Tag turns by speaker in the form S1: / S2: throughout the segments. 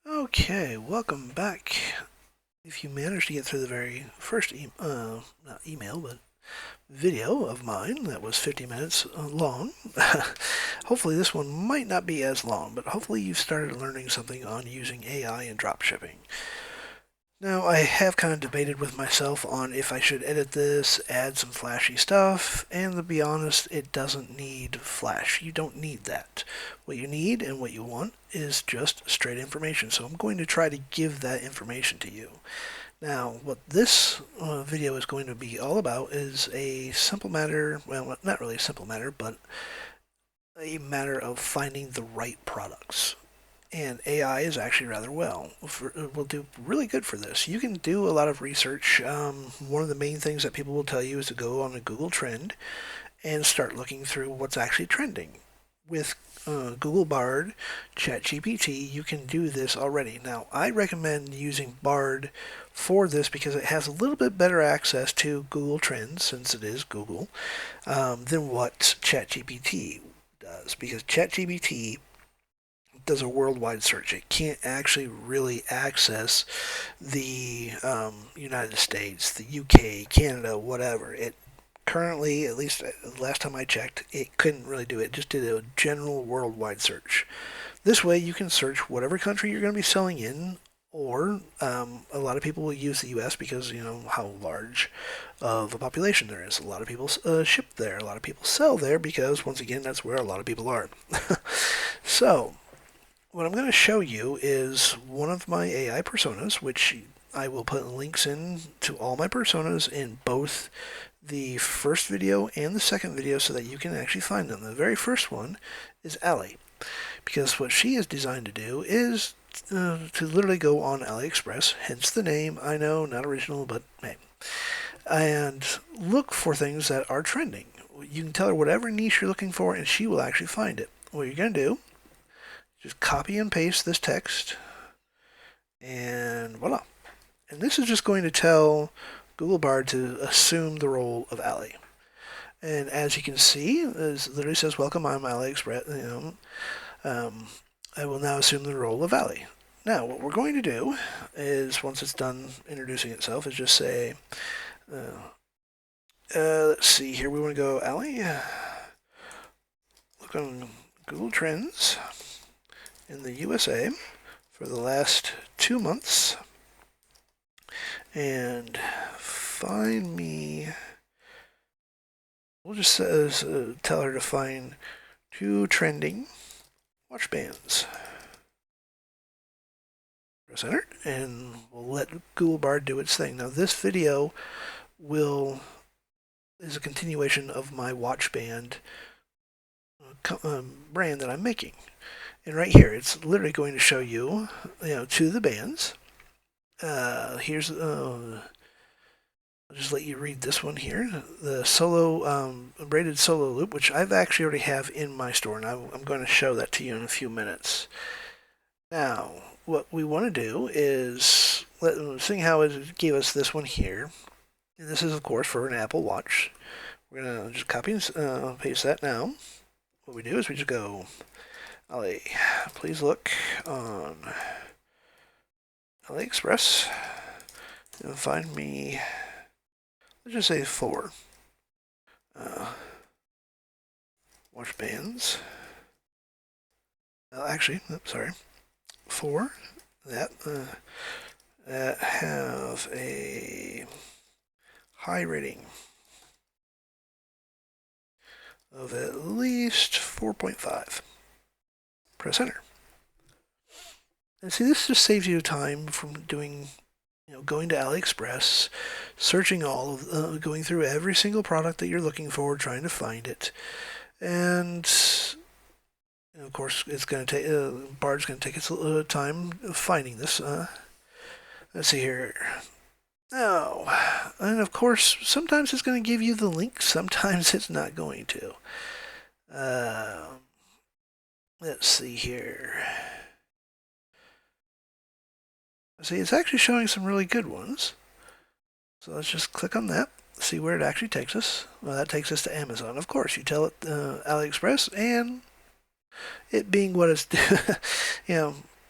S1: Okay, welcome back. If you managed to get through the very first not email, but video of mine that was 50 minutes long, hopefully this one might not be as long, but hopefully you've started learning something on using AI and dropshipping. Now, I have kind of debated with myself on if I should edit this, add some flashy stuff, and to be honest, it doesn't need flash. You don't need that. What you need and what you want is just straight information. So I'm going to try to give that information to you. Now, what this video is going to be all about is a simple matter, well, not really a simple matter, but a matter of finding the right products. And AI is actually rather will do really good for this. You can do a lot of research. One of the main things that people will tell you is to go on a Google trend and start looking through what's actually trending. With Google Bard, ChatGPT, you can do this already. Now, I recommend using Bard for this because it has a little bit better access to Google Trends, since it is Google, than what ChatGPT does. Because ChatGPT does a worldwide search. It can't actually really access the United States, the UK, Canada, whatever. It currently, at least last time I checked, it couldn't really do it. It just did a general worldwide search. This way you can search whatever country you're going to be selling in, or a lot of people will use the U.S. because you know how large of a population there is. A lot of people ship there. A lot of people sell there because, once again, that's where a lot of people are. So, what I'm going to show you is one of my AI personas, which I will put links in to all my personas in both the first video and the second video so that you can actually find them. The very first one is Allie, because what she is designed to do is to literally go on AliExpress, hence the name. I know, not original, but hey, and look for things that are trending. You can tell her whatever niche you're looking for, and she will actually find it. What you're going to do, just copy and paste this text, and voila. And this is just going to tell Google Bard to assume the role of Allie. And as you can see, it literally says, "Welcome, I'm AliExpress. I will now assume the role of Allie." Now, what we're going to do is, once it's done introducing itself, is just say, let's see here. We want to go Allie. Look on Google Trends in the USA for the last 2 months, and find me, we'll just tell her to find 2 trending watch bands. Press enter, and we'll let Google Bard do its thing. Now this video is a continuation of my watch band brand that I'm making. And right here, it's literally going to show you, 2 of the bands. Here's, I'll just let you read this one here. The solo, braided solo loop, which I've actually already have in my store, and I'm going to show that to you in a few minutes. Now, what we want to do is, seeing how it gave us this one here, and this is, of course, for an Apple Watch. We're going to just copy and paste that now. What we do is we just go, Ali, please look on AliExpress and find me, let's just say 4 watch bands. Actually, sorry, 4 that have a high rating of at least 4.5. Press enter. And see, this just saves you time from doing, going to AliExpress, searching going through every single product that you're looking for, trying to find it. And of course, it's going to take, Bard's going to take its time finding this. Let's see here. Oh, and of course, sometimes it's going to give you the link, sometimes it's not going to. Let's see here. See, it's actually showing some really good ones. So let's just click on that, see where it actually takes us. Well, that takes us to Amazon. Of course, you tell it AliExpress, and it being what it's,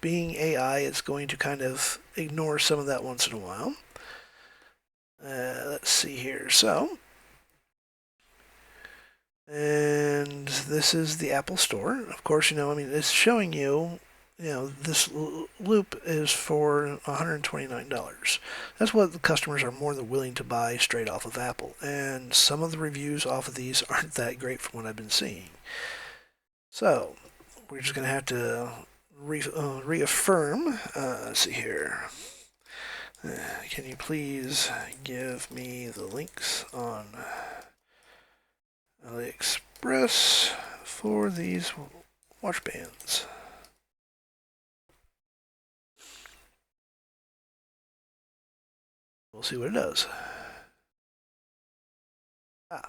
S1: being AI, it's going to kind of ignore some of that once in a while. Let's see here. So, and this is the Apple Store. Of course, I mean, it's showing you, this loop is for $129. That's what the customers are more than willing to buy straight off of Apple. And some of the reviews off of these aren't that great from what I've been seeing. So, we're just going to have to reaffirm. Let's see here. Can you please give me the links on AliExpress for these watch bands? We'll see what it does.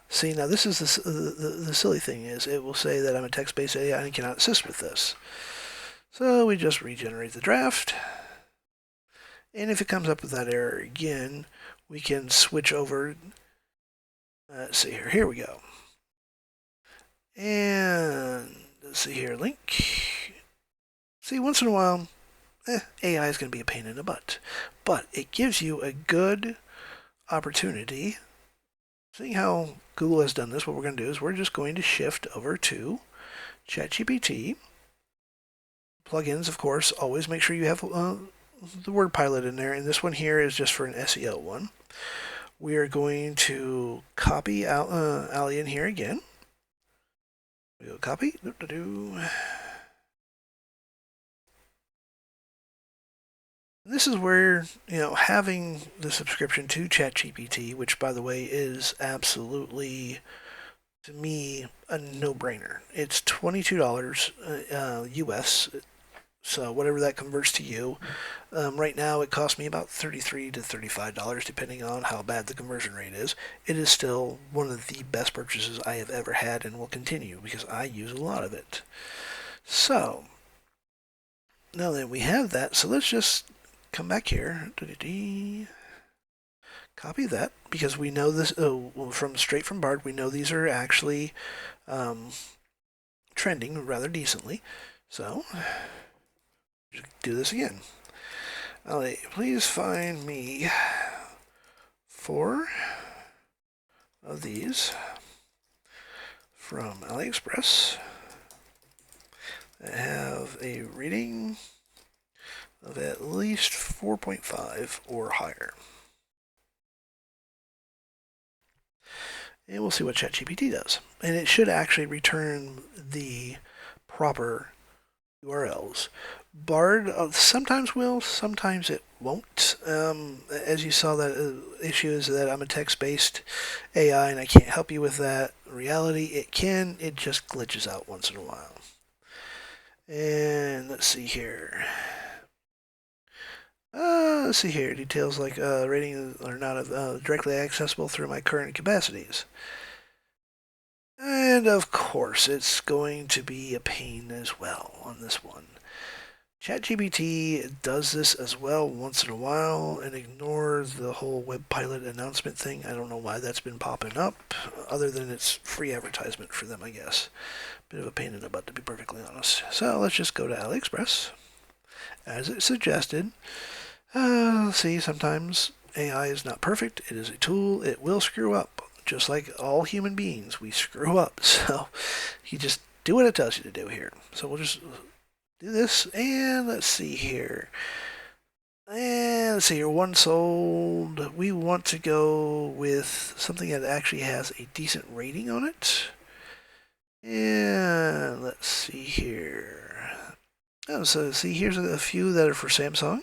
S1: See, now this is the silly thing is it will say that I'm a text-based AI and cannot assist with this. So we just regenerate the draft. And if it comes up with that error again, we can switch over. Let's see here. Here we go. And let's see here. Link. See, once in a while, AI is going to be a pain in the butt. But it gives you a good opportunity. Seeing how Google has done this, what we're going to do is we're just going to shift over to ChatGPT. Plugins, of course, always make sure you have the word pilot in there, and this one here is just for an SEO one. We are going to copy Ali in here again. We go copy. This is where, having the subscription to ChatGPT, which by the way is absolutely, to me, a no-brainer. It's $22 US, so whatever that converts to you. Right now it costs me about $33 to $35 depending on how bad the conversion rate is. It is still one of the best purchases I have ever had and will continue because I use a lot of it. So, now that we have that, so let's just come back here. Copy that because we know this straight from Bard. We know these are actually trending rather decently. So do this again. Ali, please find me 4 of these from AliExpress that have a rating of at least 4.5 or higher. And we'll see what ChatGPT does. And it should actually return the proper URLs. Bard sometimes will, sometimes it won't. As you saw, that issue is that I'm a text-based AI and I can't help you with that. Reality, it can, it just glitches out once in a while. And let's see here. Let's see here. Details like rating are not directly accessible through my current capacities. And of course, it's going to be a pain as well on this one. ChatGPT does this as well once in a while and ignores the whole web pilot announcement thing. I don't know why that's been popping up, other than it's free advertisement for them, I guess. Bit of a pain in the butt, to be perfectly honest. So let's just go to AliExpress, as it suggested. See, sometimes AI is not perfect. It is a tool. It will screw up. Just like all human beings, we screw up. So you just do what it tells you to do here. So we'll just do this, and let's see here. And let's see here, one sold. We want to go with something that actually has a decent rating on it. And let's see here. Oh, so see, here's a few that are for Samsung.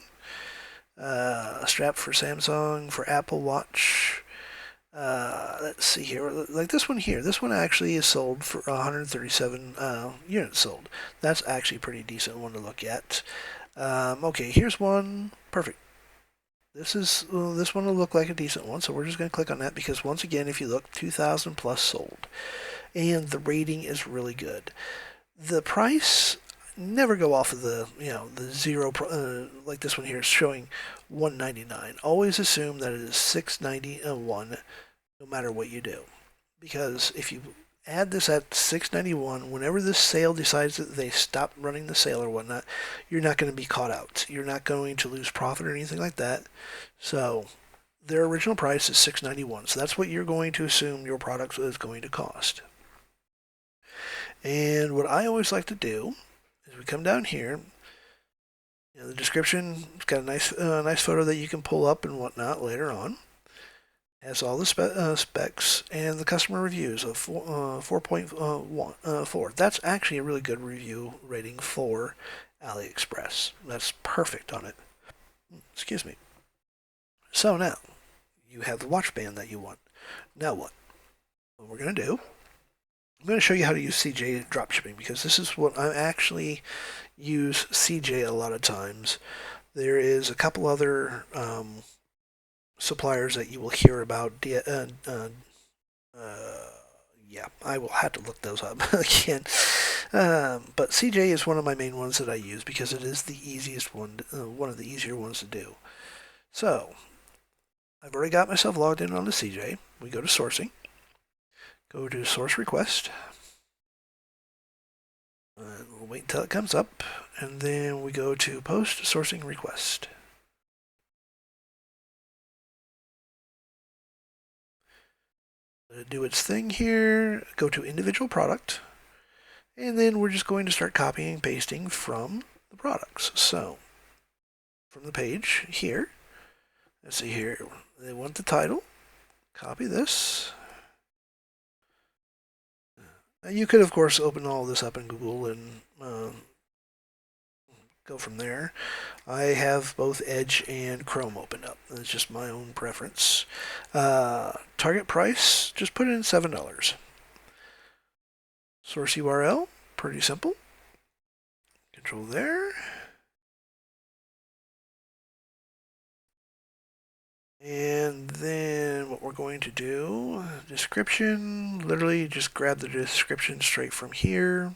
S1: A strap for Samsung, for Apple Watch. Let's see here, like this one here. This one actually is sold for 137 units sold. That's actually a pretty decent one to look at. Okay, here's one. Perfect. This one will look like a decent one, so we're just going to click on that because once again, if you look, 2,000 plus sold, and the rating is really good. The price, never go off of the the zero like this one here is showing $199. Always assume that it is $691 no matter what you do, because if you add this at $6.91. Whenever this sale decides that they stop running the sale or whatnot, you're not going to be caught out. You're not going to lose profit or anything like that. So their original price is $6.91. So that's what you're going to assume your product is going to cost. And what I always like to do is we come down here. The description, it's got a nice photo that you can pull up and whatnot later on. Has all the specs and the customer reviews of 4.4. That's actually a really good review rating for AliExpress. That's perfect on it. Excuse me. So now, you have the watch band that you want. Now what? What we're going to do, I'm going to show you how to use CJ dropshipping, because this is what I actually use CJ a lot of times. There is a couple other suppliers that you will hear about. Yeah, I will have to look those up again. But CJ is one of my main ones that I use because it is the easiest one, one of the easier ones to do. So I've already got myself logged in on the CJ. We go to sourcing. Go to source request. We'll wait until it comes up, and then we go to post sourcing request. Let it do its thing here. Go to individual product, and then we're just going to start copying and pasting from the products. So from the page here, let's see here, they want the title. Copy this. You could, of course, open all this up in Google and go from there. I have both Edge and Chrome opened up. That's just my own preference. Target price, just put in $7. Source URL, pretty simple. Control there. And then what we're going to do, description, literally just grab the description straight from here.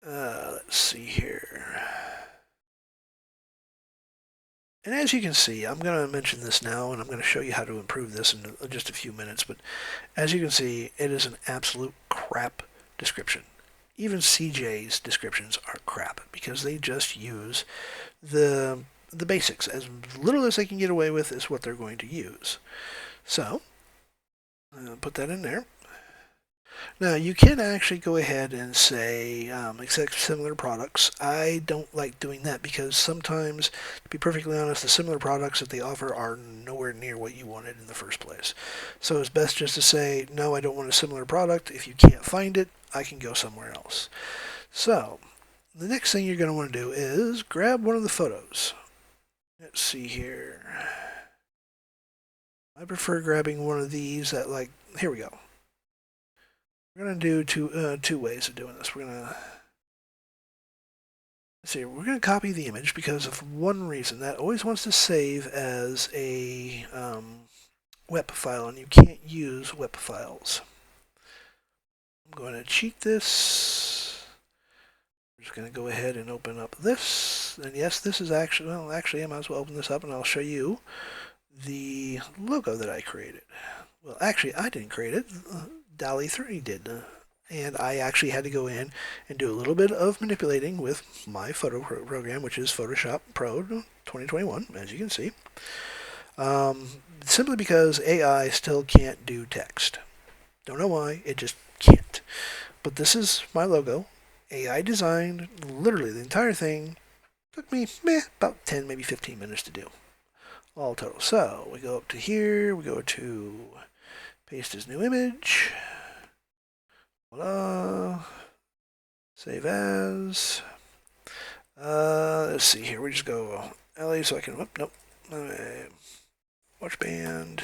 S1: Let's see here. And as you can see, I'm going to mention this now, and I'm going to show you how to improve this in just a few minutes. But as you can see, it is an absolute crap description. Even CJ's descriptions are crap because they just use the basics. As little as they can get away with is what they're going to use. So, put that in there. Now, you can actually go ahead and say, accept similar products. I don't like doing that because sometimes, to be perfectly honest, the similar products that they offer are nowhere near what you wanted in the first place. So it's best just to say, no, I don't want a similar product. If you can't find it, I can go somewhere else. So, the next thing you're going to want to do is grab one of the photos. Let's see here. I prefer grabbing one of these that, like, here we go. We're going to do two ways of doing this. We're going to copy the image because of one reason. That always wants to save as a WEP file, and you can't use WEP files. I'm going to cheat this. I'm just going to go ahead and open up this. And yes, this is actually, well, actually I might as well open this up and I'll show you the logo that I created. Well, actually, I didn't create it. DALL-E 3 did. And I actually had to go in and do a little bit of manipulating with my photo program, which is Photoshop Pro 2021, as you can see. Simply because AI still can't do text. Don't know why, it just can't. But this is my logo. AI designed, literally the entire thing. Took me about 10, maybe 15 minutes to do. All total. So we go up to here, we go to paste as new image. Voila. Save as. Let's see here. We just go LA so I can. Nope. Watch band.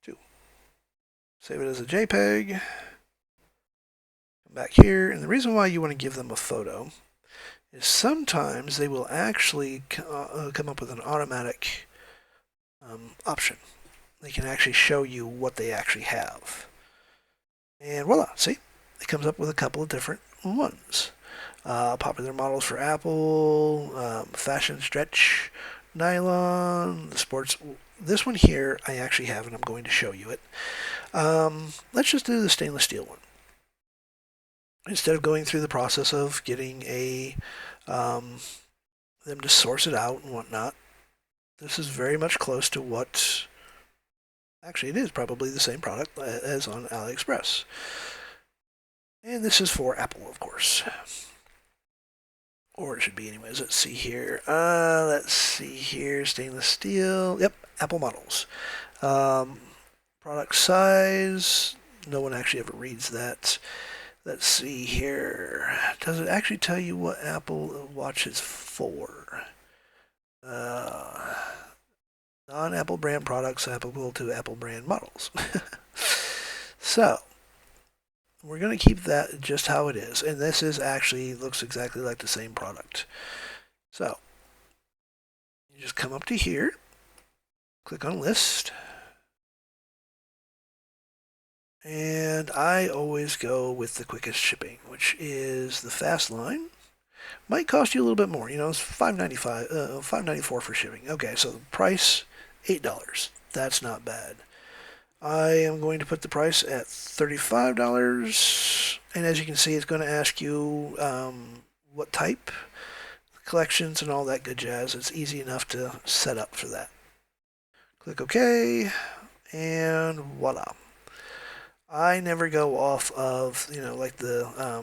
S1: 2. Save it as a JPEG. Come back here, and the reason why you want to give them a photo is sometimes they will actually come up with an automatic option. They can actually show you what they actually have. And voila, see? It comes up with a couple of different ones. Popular models for Apple, fashion stretch, nylon, the sports this one here I actually have, and I'm going to show you it. Let's just do the stainless steel one. Instead of going through the process of getting them to source it out and whatnot, this is very much close to what, actually it is probably the same product as on AliExpress. And this is for Apple, of course. Or it should be anyways. Let's see here. Stainless steel. Yep, Apple models. Product size. No one actually ever reads that. Let's see here. Does it actually tell you what Apple Watch is for? Non-Apple brand products applicable to Apple brand models. So, we're going to keep that just how it is. And this is actually, looks exactly like the same product. So, you just come up to here, click on list. And I always go with the quickest shipping, which is the fast line. Might cost you a little bit more. You know, it's $5.95, $5.94 for shipping. Okay, so the price, $8. That's not bad. I am going to put the price at $35. And as you can see, it's going to ask you what type, collections, and all that good jazz. It's easy enough to set up for that. Click OK, and voila. I never go off of, like the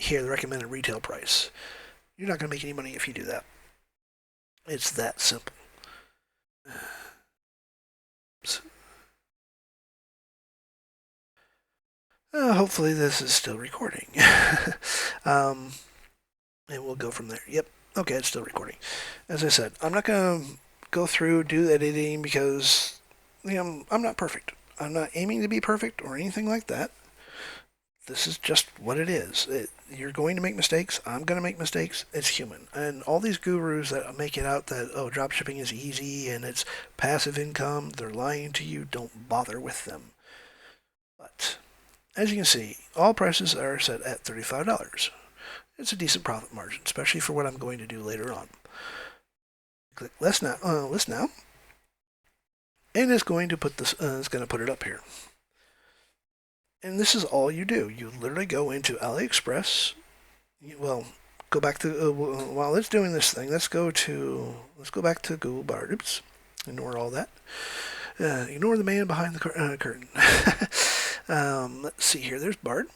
S1: recommended retail price. You're not going to make any money if you do that. It's that simple. Hopefully this is still recording. And we'll go from there. Yep. Okay, it's still recording. As I said, I'm not going to go through, do editing, because I'm not perfect. I'm not aiming to be perfect or anything like that. This is just what it is. You're going to make mistakes. I'm going to make mistakes. It's human. And all these gurus that make it out that, oh, dropshipping is easy and it's passive income, they're lying to you. Don't bother with them. But as you can see, all prices are set at $35. It's a decent profit margin, especially for what I'm going to do later on. Click list now, and it's going to put this. It's going to put it up here. And this is all you do. You literally go into AliExpress. Go back to while it's doing this thing. Let's go back to Google Bard. Oops, ignore all that. Ignore the man behind the curtain. Let's see here. There's Bard.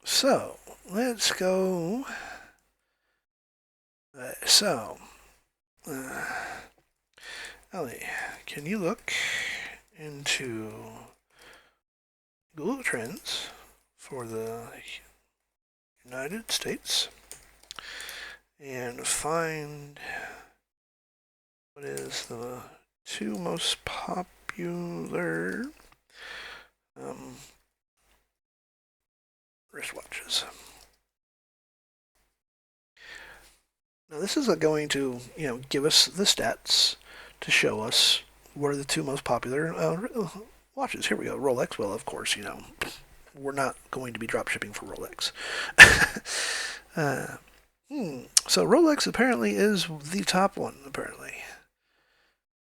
S1: So let's go. Ellie, can you look into Google Trends for the United States and find what is the two most popular wristwatches? Now this is going to give us the stats to show us what are the two most popular watches. Here we go. Rolex. Well, of course, we're not going to be drop shipping for Rolex. So Rolex apparently is the top one, apparently.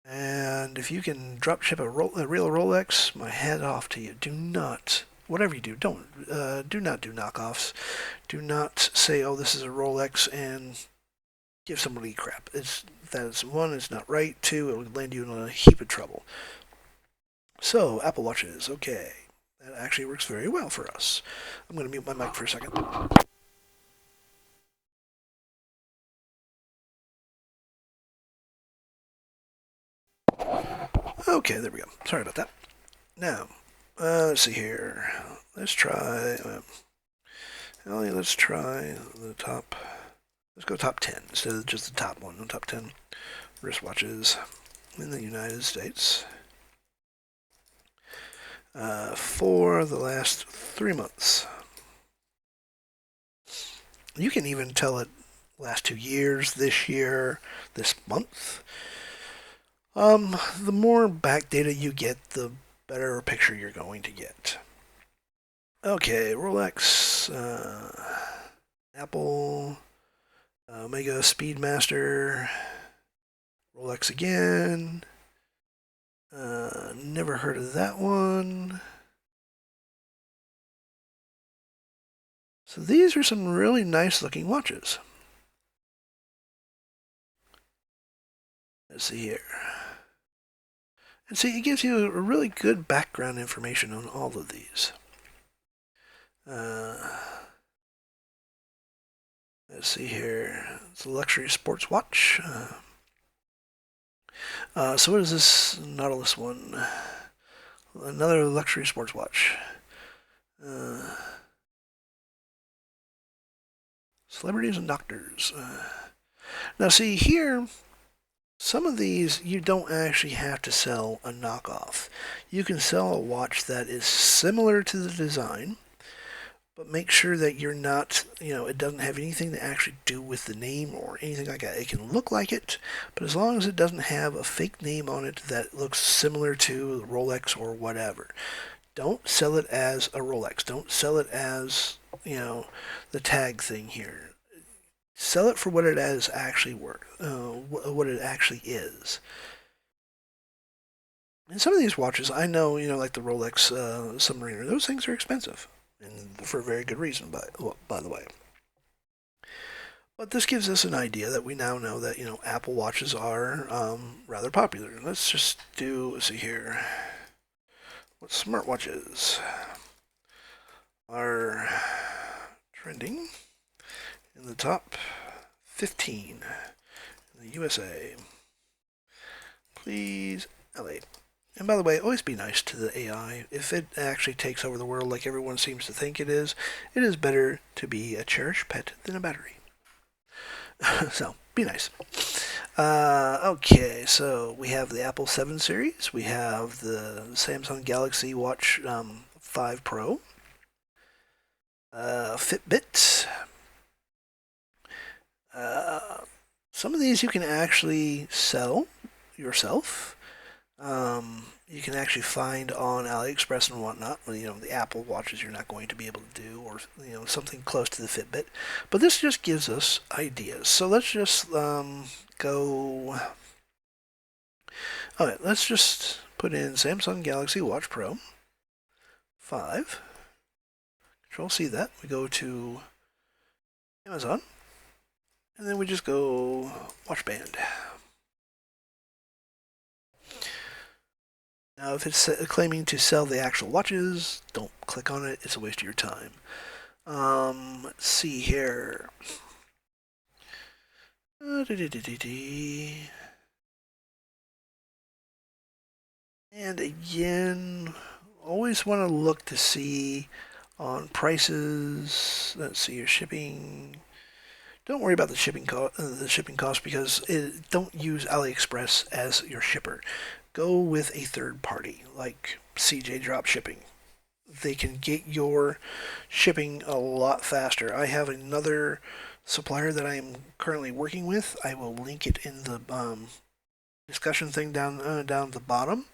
S1: And if you can drop ship a real Rolex, my hat off to you. Do not, whatever you do, do not do knockoffs. Do not say, oh, this is a Rolex, and give somebody crap. One, it's not right. Two, it would land you in a heap of trouble. So, Apple Watches, okay. That actually works very well for us. I'm going to mute my mic for a second. Okay, there we go. Sorry about that. Now, let's see here. Let's try the top. Let's go top 10 instead of just the top one. The top 10 wristwatches in the United States for the last 3 months. You can even tell it last 2 years, this year, this month. The more back data you get, the better picture you're going to get. Okay, Rolex, Apple, Omega Speedmaster, Rolex again, Never heard of that one. So these are some really nice looking watches. Let's see here. And see, it gives you a really good background information on all of these. Let's see here. It's a luxury sports watch. So what is this Nautilus one? Another luxury sports watch. Celebrities and doctors. Now see here, some of these you don't actually have to sell a knockoff. You can sell a watch that is similar to the design, but make sure that you're not, it doesn't have anything to actually do with the name or anything like that. It can look like it, but as long as it doesn't have a fake name on it that looks similar to Rolex or whatever. Don't sell it as a Rolex. Don't sell it as, the tag thing here. Sell it for what it is actually worth, what it actually is. And some of these watches, I know, like the Rolex Submariner, those things are expensive, and for a very good reason, by the way. But this gives us an idea that we now know that, Apple Watches are rather popular. Let's just let's see here, what smartwatches are trending in the top 15 in the USA. Please, LA. And by the way, always be nice to the AI. If it actually takes over the world like everyone seems to think it is better to be a cherished pet than a battery. So, be nice. Okay, so we have the Apple 7 series. We have the Samsung Galaxy Watch 5 Pro. Fitbit. Some of these you can actually sell yourself. You can actually find on AliExpress and whatnot. The Apple watches you're not going to be able to do, or something close to the Fitbit. But this just gives us ideas. So let's just go. All right, let's just put in Samsung Galaxy Watch Pro 5. Control C that. We go to Amazon, and then we just go Watch Band. Now, if it's claiming to sell the actual watches, don't click on it. It's a waste of your time. Let's see here. And again, always want to look to see on prices. Let's see your shipping. Don't worry about the shipping cost because don't use AliExpress as your shipper. Go with a third party like CJ Dropshipping. They can get your shipping a lot faster. I have another supplier that I am currently working with. I will link it in the discussion thing down at the bottom.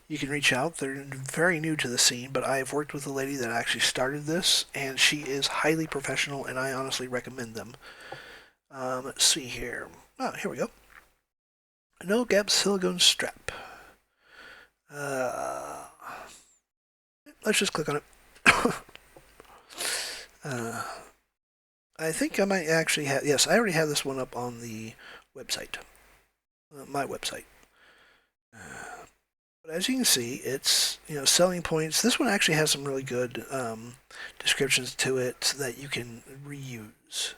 S1: You can reach out. They're very new to the scene, but I've worked with a lady that actually started this, and she is highly professional, and I honestly recommend them. Let's see here. Oh, here we go. No gap silicone strap. Let's just click on it. I think I might actually have. Yes, I already have this one up on the website, my website. But as you can see, it's selling points. This one actually has some really good descriptions to it that you can reuse.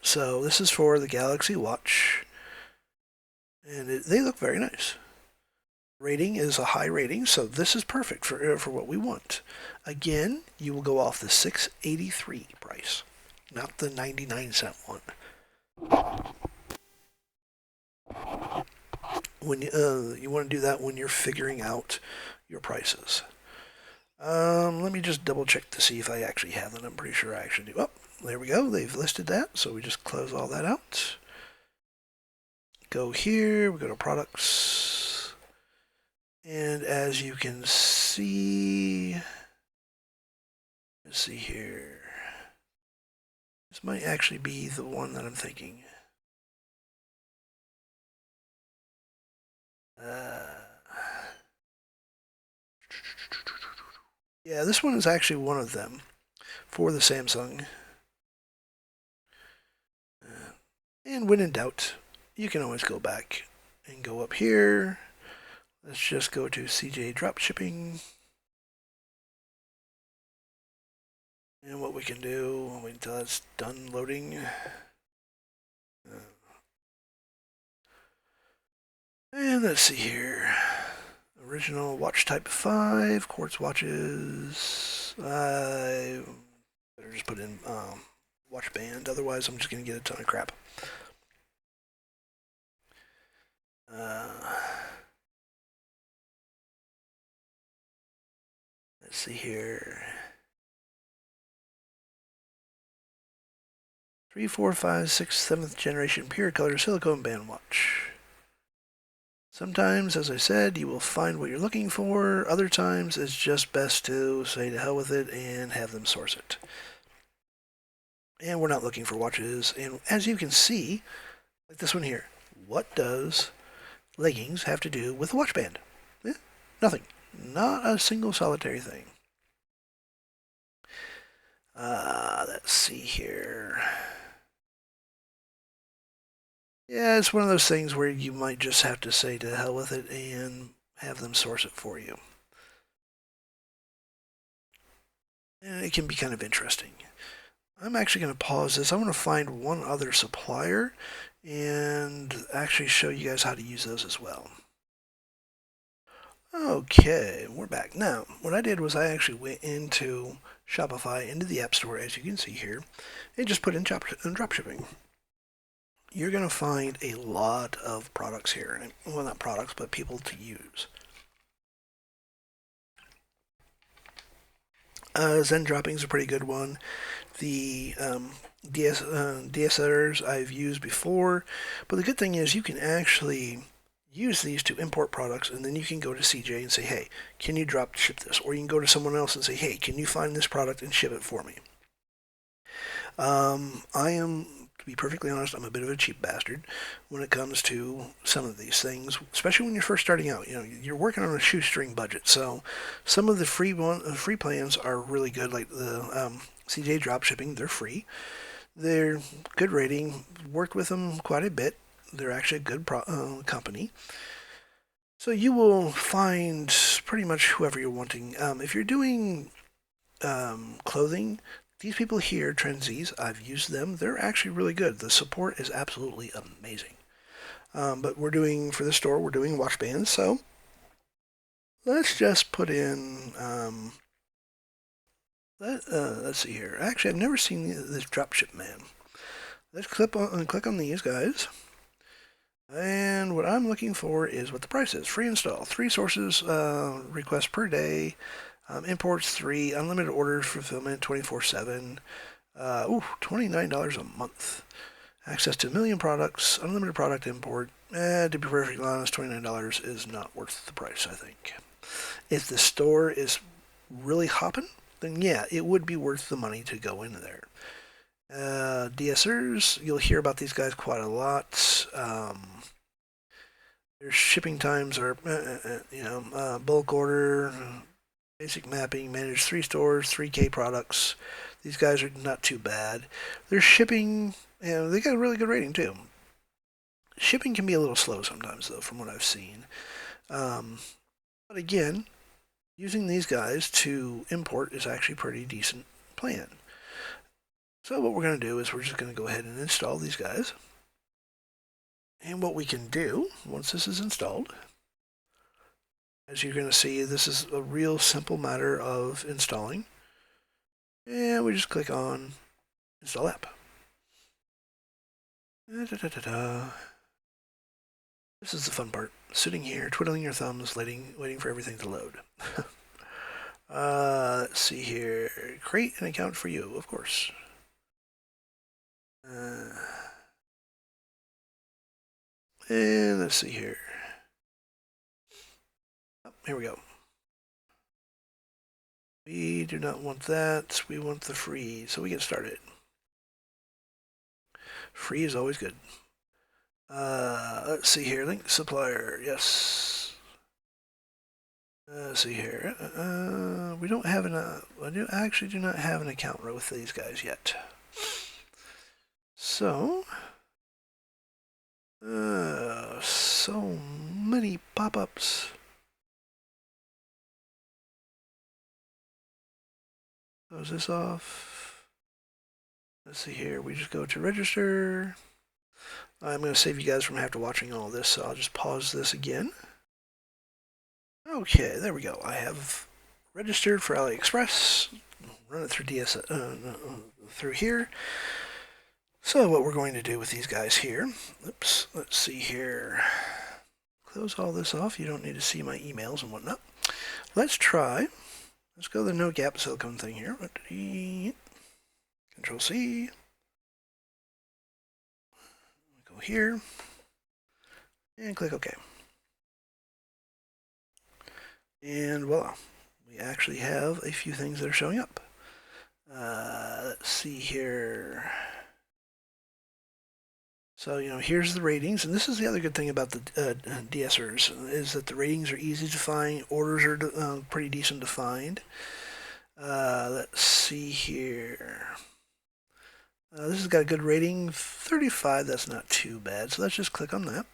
S1: So this is for the Galaxy Watch, and they look very nice. Rating is a high rating, so this is perfect for what we want. Again, you will go off the $683 price, not the 99-cent one. When you want to do that when you're figuring out your prices. Let me just double check to see if I actually have that. I'm pretty sure I actually do. Oh, there we go. They've listed that, so we just close all that out. Go here. We go to products. And as you can see, let's see here. This might actually be the one that I'm thinking. Yeah, this one is actually one of them for the Samsung. And when in doubt, you can always go back and go up here. Let's just go to CJ Dropshipping. And what we can do, wait until it's done loading. And let's see here. Original watch type 5, quartz watches. I better just put in watch band, otherwise I'm just going to get a ton of crap. Let's see here. 3, 4, 5, 6, 7th generation pure color silicone band watch. Sometimes, as I said, you will find what you're looking for. Other times, it's just best to say to hell with it and have them source it. And we're not looking for watches. And as you can see, like this one here, what does leggings have to do with a watch band? Nothing. Not a single solitary thing. Let's see here. Yeah, it's one of those things where you might just have to say to hell with it and have them source it for you. And it can be kind of interesting. I'm actually going to pause this. I want to find one other supplier and actually show you guys how to use those as well. Okay, we're back. Now, what I did was I actually went into Shopify, into the App Store, as you can see here, and just put in dropshipping. You're going to find a lot of products here. Well, not products, but people to use. Zen Dropping is a pretty good one. The DSLers I've used before, but the good thing is you can actually use these to import products, and then you can go to CJ and say, hey, can you drop ship this? Or you can go to someone else and say, hey, can you find this product and ship it for me? I am, to be perfectly honest, I'm a bit of a cheap bastard when it comes to some of these things, especially when you're first starting out. You know, you're working on a shoestring budget, so some of the free plans are really good, like the CJ Dropshipping. They're free. They're good rating. Worked with them quite a bit. They're actually a good company. So you will find pretty much whoever you're wanting. If you're doing clothing, these people here, Trendies, I've used them. They're actually really good. The support is absolutely amazing. But we're doing, for the store, we're doing watch bands. So let's just put in, let's see here. Actually, I've never seen this dropship man. Let's click on these guys. And what I'm looking for is what the price is. Free install. 3 sources requests per day. Imports 3. Unlimited orders fulfillment 24/7. $29 a month. Access to 1 million products. Unlimited product import. To be perfectly honest, $29 is not worth the price, I think. If the store is really hopping, then yeah, it would be worth the money to go in there. DSers, you'll hear about these guys quite a lot. Their shipping times are, bulk order, basic mapping, manage 3 stores, 3K products. These guys are not too bad. Their shipping, they got a really good rating too. Shipping can be a little slow sometimes though, from what I've seen. But again, using these guys to import is actually a pretty decent plan. So what we're going to do is we're just going to go ahead and install these guys. And what we can do, once this is installed, as you're going to see, this is a real simple matter of installing. And we just click on Install App. This is the fun part. Sitting here, twiddling your thumbs, waiting for everything to load. Let's see here. Create an account for you, of course. And let's see here. Oh, here we go. We do not want that. We want the free. So we get started. Free is always good. Let's see here. Link supplier. Yes. Let's see here. We don't have I actually do not have an account with these guys yet. So, so many pop-ups. Close this off. Let's see here. We just go to register. I'm going to save you guys from having to watching all this, so I'll just pause this again. Okay, there we go. I have registered for AliExpress. Run it through through here. So what we're going to do with these guys here, oops, let's see here. Close all this off. You don't need to see my emails and whatnot. Let's try. Let's go to the no gap silicone thing here. Control C. Go here and click OK. And voila, we actually have a few things that are showing up. Let's see here. So, here's the ratings, and this is the other good thing about the DSers, is that the ratings are easy to find, orders are pretty decent to find. Let's see here. This has got a good rating, 35, that's not too bad, so let's just click on that.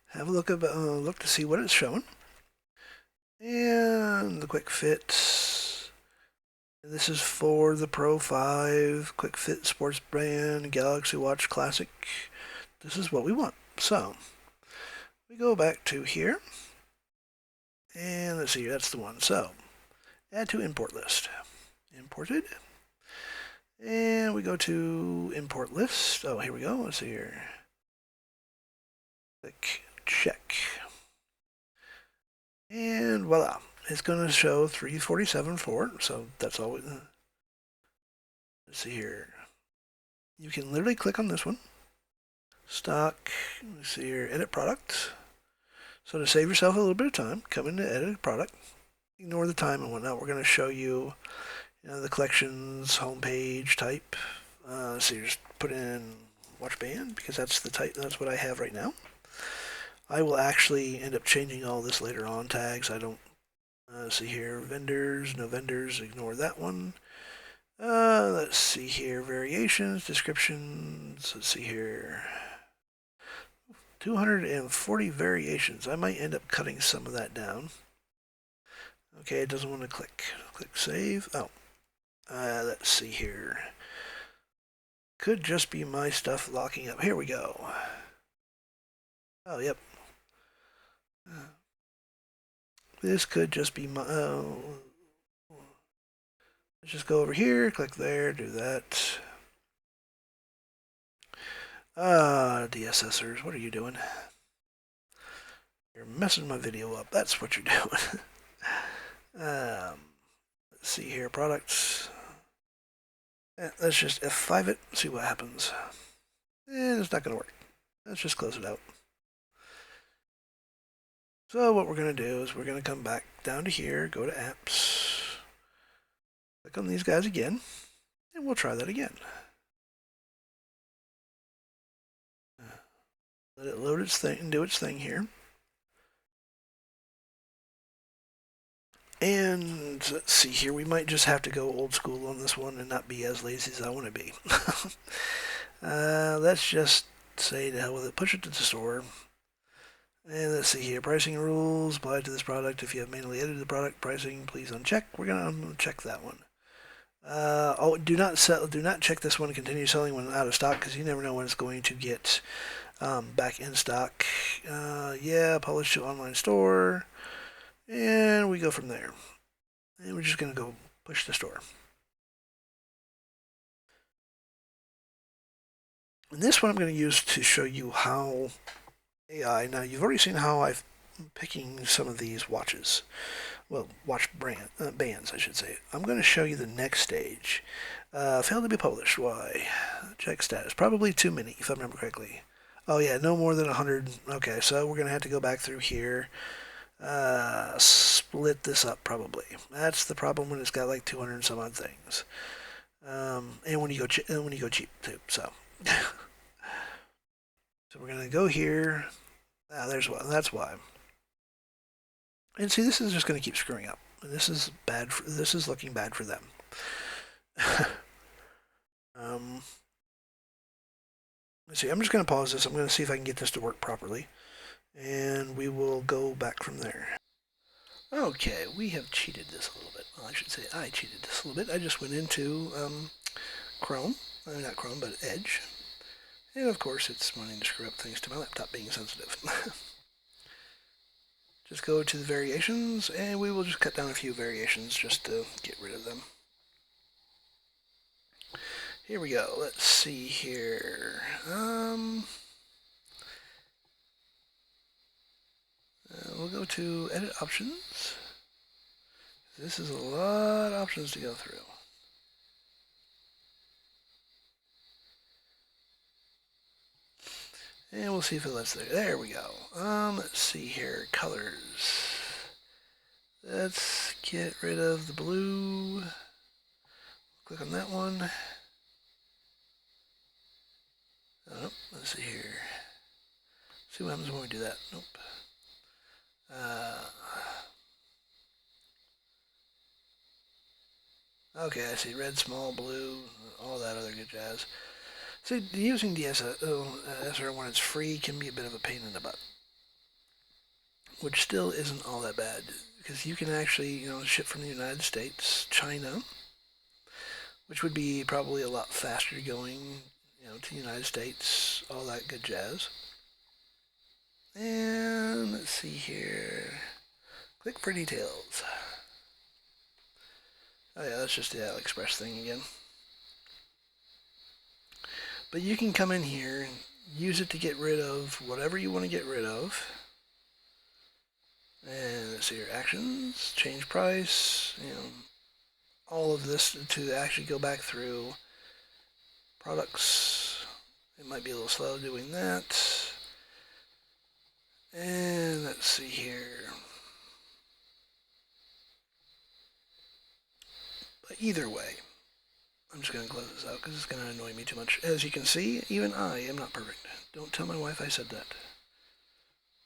S1: Have a look to see what it's showing. And the quick fit. This is for the Pro 5 Quick Fit Sports Brand Galaxy Watch Classic. This is what we want. So, we go back to here. And let's see, that's the one. So, add to import list. Imported. And we go to import list. Oh, here we go. Let's see here. Click check. And voila. It's going to show 347 for it, so that's all. Let's see here. You can literally click on this one. Stock. Let's see here. Edit product. So to save yourself a little bit of time, come into edit product. Ignore the time and whatnot. We're going to show you, the collections homepage type. So you just put in watch band because that's the type. That's what I have right now. I will actually end up changing all this later on. Tags. I don't. See here, vendors, no vendors, ignore that one. Let's see here, variations, descriptions, let's see here. 240 variations. I might end up cutting some of that down. Okay, it doesn't want to click. Click save. Oh, let's see here. Could just be my stuff locking up. Here we go. Oh, yep. This could just be my... let's just go over here, click there, do that. DSSers, what are you doing? You're messing my video up. That's what you're doing. Let's see here, products. Let's just F5 it, see what happens. It's not going to work. Let's just close it out. So what we're going to do is we're going to come back down to here, go to apps, click on these guys again, and we'll try that again. Let it load its thing and do its thing here. And let's see here, we might just have to go old school on this one and not be as lazy as I want to be. Let's just say to hell with it, push it to the store. And let's see here, pricing rules apply to this product. If you have manually edited the product pricing, please uncheck. I'm gonna check that one. Do not check this one. Continue selling when out of stock because you never know when it's going to get back in stock. Yeah, publish to online store, and we go from there. And we're just gonna go push the store. And this one I'm going to use to show you how AI. Now you've already seen how I'm picking some of these watches. Well, watch bands, I should say. I'm going to show you the next stage. Failed to be published. Why? Check status. Probably too many, if I remember correctly. Oh yeah, no more than 100. Okay, so we're going to have to go back through here. Split this up probably. That's the problem when it's got like 200 and some odd things. And when you go cheap too. So. So we're going to go here. There's one. That's why. And see, this is just going to keep screwing up. This is bad. This is looking bad for them. Let's see. I'm just going to pause this. I'm going to see if I can get this to work properly, and we will go back from there. Okay, we have cheated this a little bit. Well, I should say I cheated this a little bit. I just went into Chrome, not Chrome, but Edge, and of course it's wanting to screw up things to my laptop being sensitive. Just go to the variations, and we will just cut down a few variations just to get rid of them. Here we go. Let's see here. We'll go to Edit Options. This is a lot of options to go through. And we'll see if it lets there. There we go. Let's see here. Colors. Let's get rid of the blue. Click on that one. Oh, let's see here. See what happens when we do that. Nope. Okay, I see red, small, blue, all that other good jazz. See, using DSLR when it's free can be a bit of a pain in the butt, which still isn't all that bad because you can actually, ship from the United States, China, which would be probably a lot faster going, to the United States, all that good jazz. And let's see here. Click for details. Oh yeah, that's just the AliExpress thing again. But you can come in here and use it to get rid of whatever you want to get rid of. And let's see your actions, change price, all of this to actually go back through products. It might be a little slow doing that. And let's see here. But either way, I'm just going to close this out because it's going to annoy me too much. As you can see, even I am not perfect. Don't tell my wife I said that.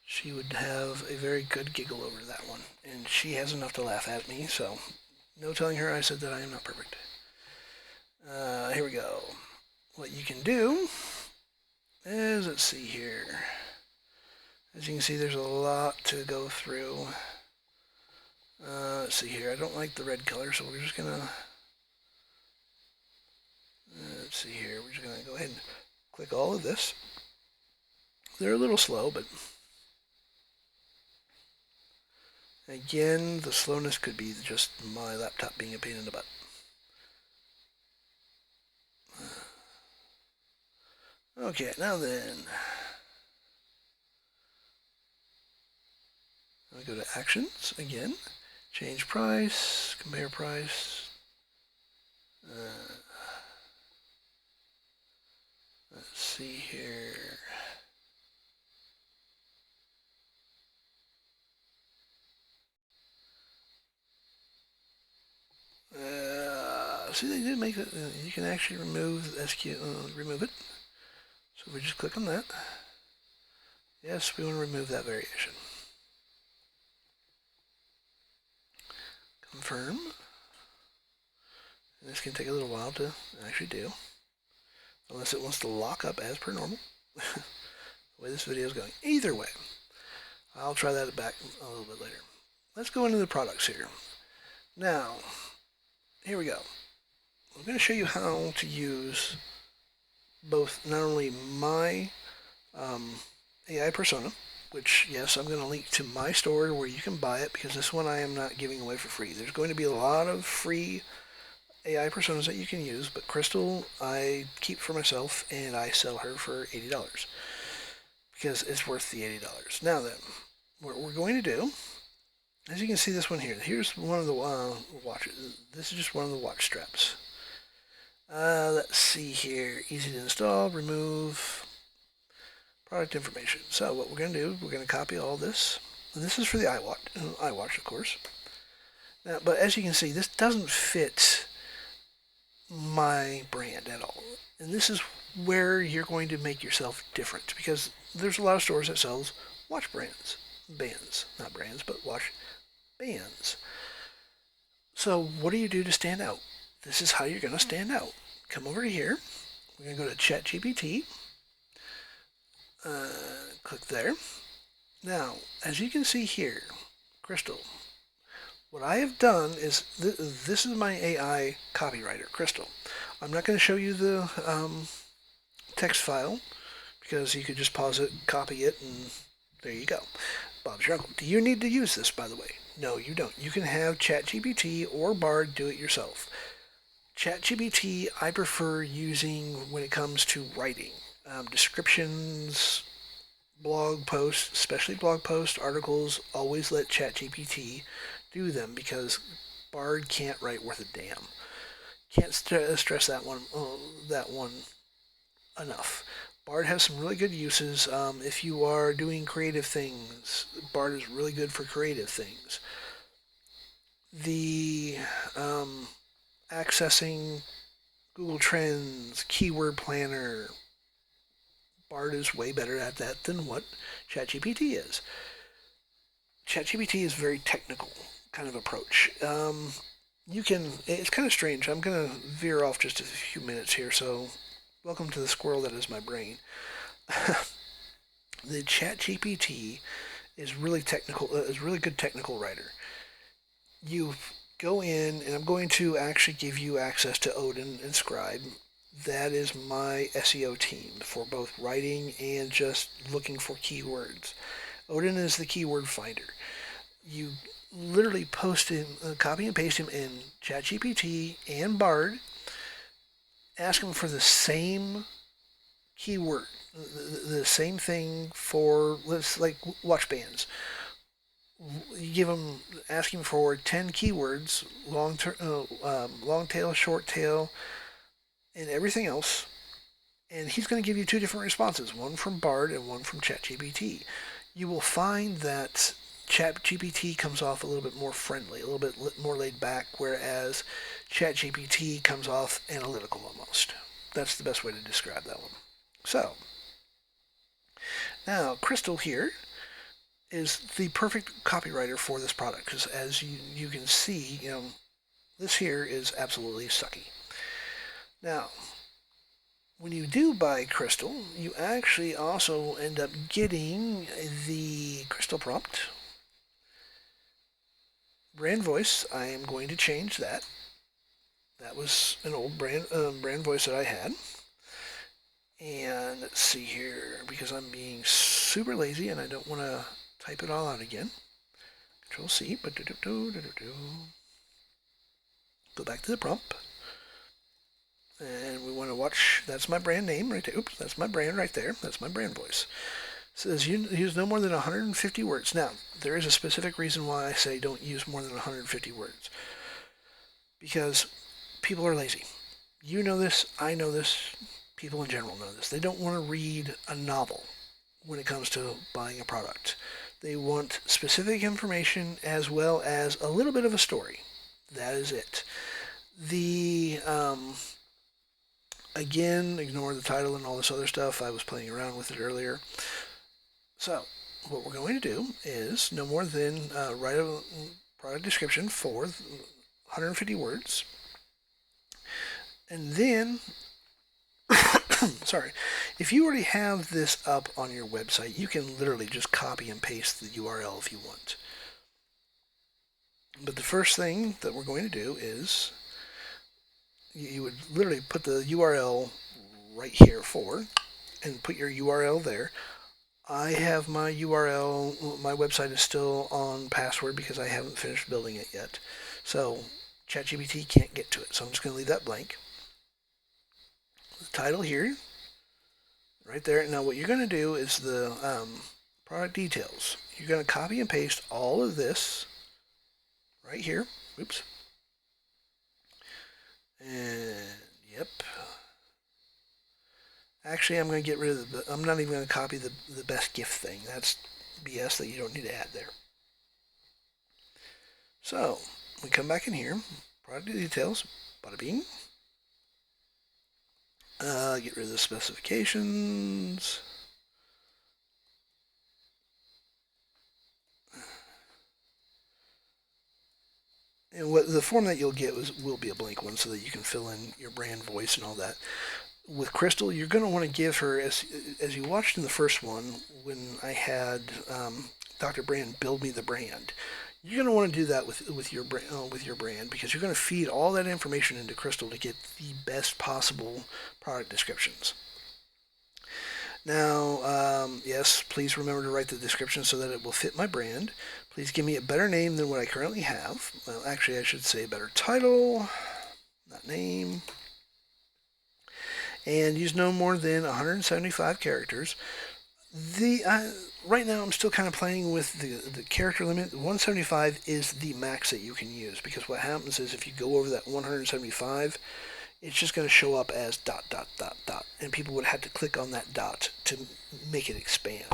S1: She would have a very good giggle over that one. And she has enough to laugh at me, so no telling her I said that I am not perfect. Here we go. What you can do is, let's see here. As you can see, there's a lot to go through. Let's see here. I don't like the red color, so we're just going to... let's see here. We're just going to go ahead and click all of this. They're a little slow, but... again, the slowness could be just my laptop being a pain in the butt. Okay, now then... I go to Actions again. Change price, compare price. Let's see here. See, they did make it. You can actually remove remove it. So we just click on that. Yes, we want to remove that variation. Confirm. And this can take a little while to actually do, unless it wants to lock up as per normal. The way this video is going. Either way, I'll try that back a little bit later. Let's go into the products here. Now, here we go. I'm going to show you how to use both not only my AI persona, which, yes, I'm going to link to my store where you can buy it, because this one I am not giving away for free. There's going to be a lot of free AI personas that you can use, but Crystal I keep for myself, and I sell her for $80 because it's worth the $80. Now then, what we're going to do, as you can see this one here, here's one of the watches. This is just one of the watch straps. Let's see here, easy to install, remove, product information. So what we're going to do, we're going to copy all this. And this is for the iWatch, of course. Now, but as you can see, this doesn't fit my brand at all. And this is where you're going to make yourself different, because there's a lot of stores that sells watch bands, not brands, but watch bands. So what do you do to stand out? This is how you're going to stand out. Come over here. We're going to go to ChatGPT. Click there. Now, as you can see here, Crystal, what I have done is, this is my AI copywriter, Crystal. I'm not going to show you the text file because you could just pause it, copy it, and there you go. Bob's your uncle. Do you need to use this, by the way? No, you don't. You can have ChatGPT or Bard do it yourself. ChatGPT I prefer using when it comes to writing. Descriptions, blog posts, especially blog posts, articles, always let ChatGPT do them because Bard can't write worth a damn. Can't stress that one enough. Bard has some really good uses. If you are doing creative things, Bard is really good for creative things. The accessing Google Trends, Keyword Planner, Bard is way better at that than what ChatGPT is. ChatGPT is very technical kind of approach. It's kind of strange. I'm going to veer off just a few minutes here, so welcome to the squirrel that is my brain. The ChatGPT is really technical, is really good technical writer. You go in, and I'm going to actually give you access to Odin and Scribe. That is my SEO team for both writing and just looking for keywords. Odin is the keyword finder. You literally post him, copy and paste him in ChatGPT and Bard. Ask him for the same keyword, the same thing for, let's like watch bands. You ask him for 10 keywords, long tail, short tail, and everything else, and he's going to give you two different responses, one from Bard and one from ChatGPT. You will find that ChatGPT comes off a little bit more friendly, a little bit more laid back, whereas ChatGPT comes off analytical almost. That's the best way to describe that one. So, now Crystal here is the perfect copywriter for this product because as you can see, this here is absolutely sucky. Now, when you do buy Crystal, you actually also end up getting the Crystal prompt. Brand voice, I am going to change that. That was an old brand voice that I had. And let's see here, because I'm being super lazy and I don't want to type it all out again. Control C. Go back to the prompt. And we want to watch, that's my brand name right there. Oops, that's my brand right there. That's my brand voice. It says use no more than 150 words. Now, there is a specific reason why I say don't use more than 150 words. Because people are lazy. You know this, I know this, people in general know this. They don't want to read a novel when it comes to buying a product. They want specific information as well as a little bit of a story. That is it. Again, ignore the title and all this other stuff. I was playing around with it earlier. So, what we're going to do is no more than write a product description for 150 words. And then, sorry, if you already have this up on your website, you can literally just copy and paste the URL if you want. But the first thing that we're going to do is you would literally put the URL right here and put your URL there. I have my URL, my website is still on password because I haven't finished building it yet. So ChatGPT can't get to it. So I'm just going to leave that blank. The title here, right there. Now what you're going to do is the product details. You're going to copy and paste all of this right here. Oops. And yep. Actually, I'm going to get rid of I'm not even going to copy the best gift thing. That's BS that you don't need to add there. So, we come back in here, product details, bada bing. Get rid of the specifications. and what the form that you'll get will be a blank one so that you can fill in your brand voice and all that. With Crystal, you're going to want to give her, as you watched in the first one when I had Dr. Brand build me the brand. You're going to want to do that with your brand because you're going to feed all that information into Crystal to get the best possible product descriptions. Now, yes, please remember to write the description so that it will fit my brand. Please give me a better name than what I currently have. Well, actually, I should say better title, not name. And use no more than 175 characters. Right now I'm still kind of playing with the character limit. 175 is the max that you can use because what happens is if you go over that 175, it's just going to show up as ... and people would have to click on that dot to make it expand.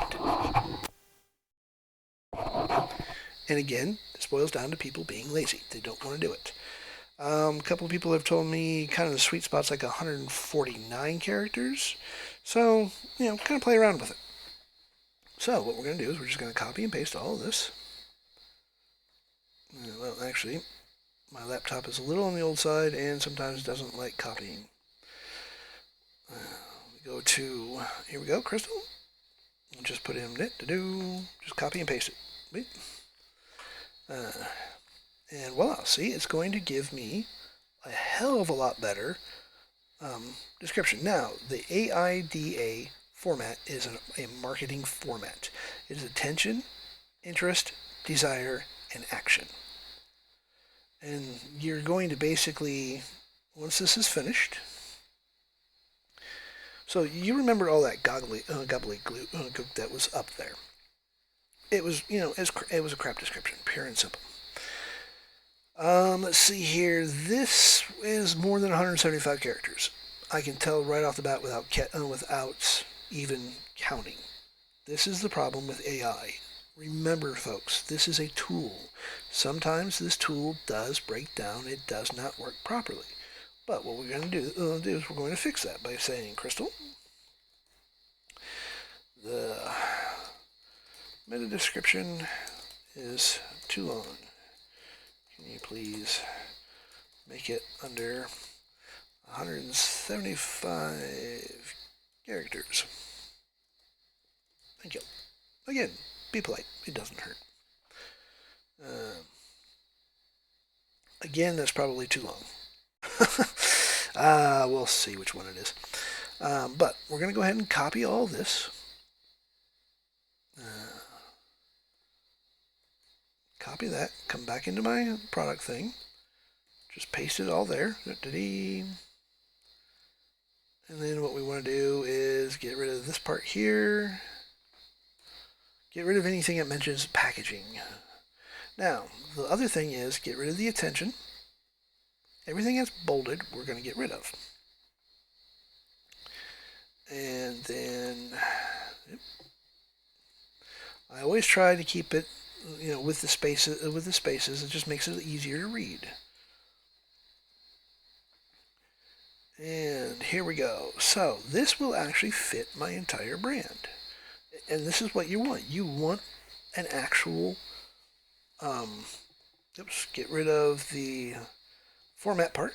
S1: And again, this boils down to people being lazy. They don't want to do it. A couple of people have told me kind of the sweet spot's like 149 characters. So, kind of play around with it. So what we're going to do is we're just going to copy and paste all of this. Well, actually, my laptop is a little on the old side and sometimes doesn't like copying. We go to, here we go, Crystal. We'll just put in just copy and paste it. Wait. And voila, see, it's going to give me a hell of a lot better description. Now, the AIDA format is a marketing format. It is attention, interest, desire, and action. And you're going to basically, once this is finished, so you remember all that gobbledygook that was up there. It was, it was a crap description, pure and simple. Let's see here. This is more than 175 characters. I can tell right off the bat without even counting. This is the problem with AI. Remember, folks, this is a tool. Sometimes this tool does break down. It does not work properly. But what we're going to do is we're going to fix that by saying, Crystal, the meta description is too long. Can you please make it under 175 characters? Thank you. Again, be polite. It doesn't hurt. Again, that's probably too long. We'll see which one it is. But we're going to go ahead and copy all this. Copy that. Come back into my product thing. Just paste it all there. And then what we want to do is get rid of this part here. Get rid of anything that mentions packaging. Now, the other thing is get rid of the attention. Everything that's bolded, we're going to get rid of. And then, I always try to keep it, with the spaces. It just makes it easier to read. And here we go. So this will actually fit my entire brand. And this is what you want. You want an actual, get rid of the format part.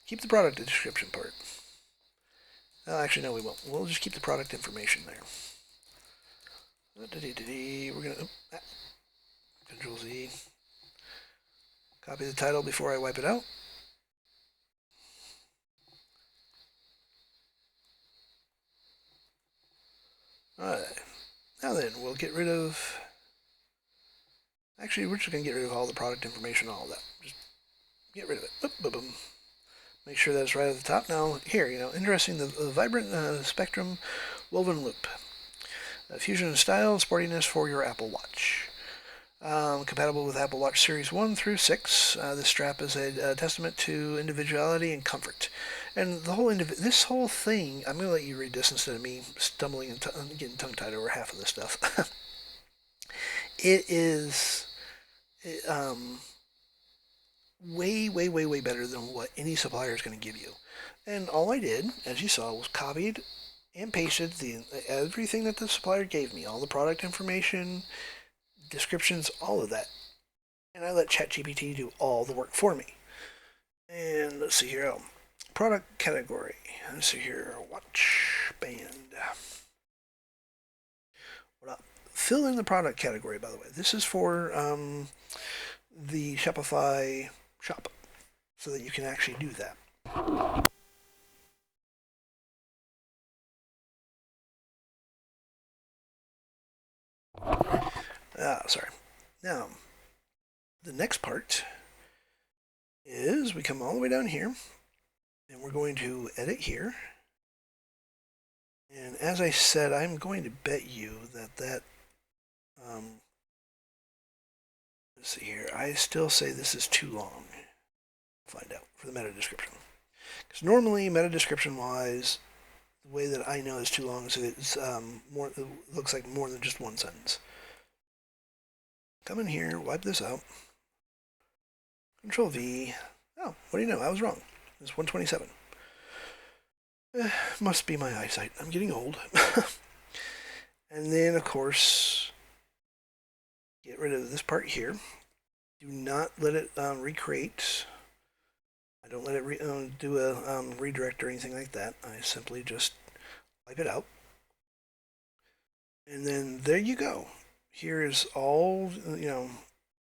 S1: Keep the product description part. Actually, no, we won't. We'll just keep the product information there. We're going to, Control Z. Copy the title before I wipe it out. Alright. Now then, we'll get rid of... Actually, we're just going to get rid of all the product information, all of that. Just get rid of it. Boop, boop, boom. Make sure that's right at the top. Now, here, interesting, the vibrant spectrum woven loop. Fusion of style, sportiness for your Apple Watch. Compatible with Apple Watch Series 1 through 6. This strap is a testament to individuality and comfort. And the whole this whole thing, I'm going to let you read this instead of me stumbling and getting tongue-tied over half of this stuff. It is way, way, way, way better than what any supplier is going to give you. And all I did, as you saw, was copied and pasted everything that the supplier gave me. All the product information, descriptions, all of that. and I let ChatGPT do all the work for me. And let's see here, product category. Let's see here, watch band. What up? Fill in the product category, by the way. This is for the Shopify shop, so that you can actually do that. Sorry. Now, the next part is we come all the way down here, and we're going to edit here. And as I said, I'm going to bet you that let's see here. I still say this is too long. Find out for the meta description. Because normally, meta description wise, the way that I know is too long is it's more. It looks like more than just one sentence. Come in here, wipe this out. Control V. Oh, what do you know? I was wrong. It's 127. Must be my eyesight. I'm getting old. And then, of course, get rid of this part here. Do not let it recreate. I don't let it do a redirect or anything like that. I simply just wipe it out. And then there you go. Here is all,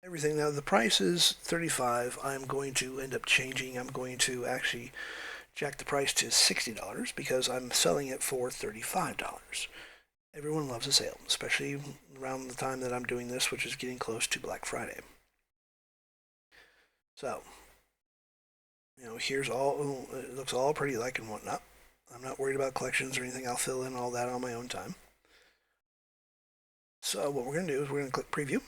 S1: everything. Now the price is $35. I'm going to end up changing. I'm going to actually jack the price to $60 because I'm selling it for $35. Everyone loves a sale, especially around the time that I'm doing this, which is getting close to Black Friday. So, here's all, it looks all pretty like and whatnot. I'm not worried about collections or anything. I'll fill in all that on my own time. So what we're going to do is we're going to click preview.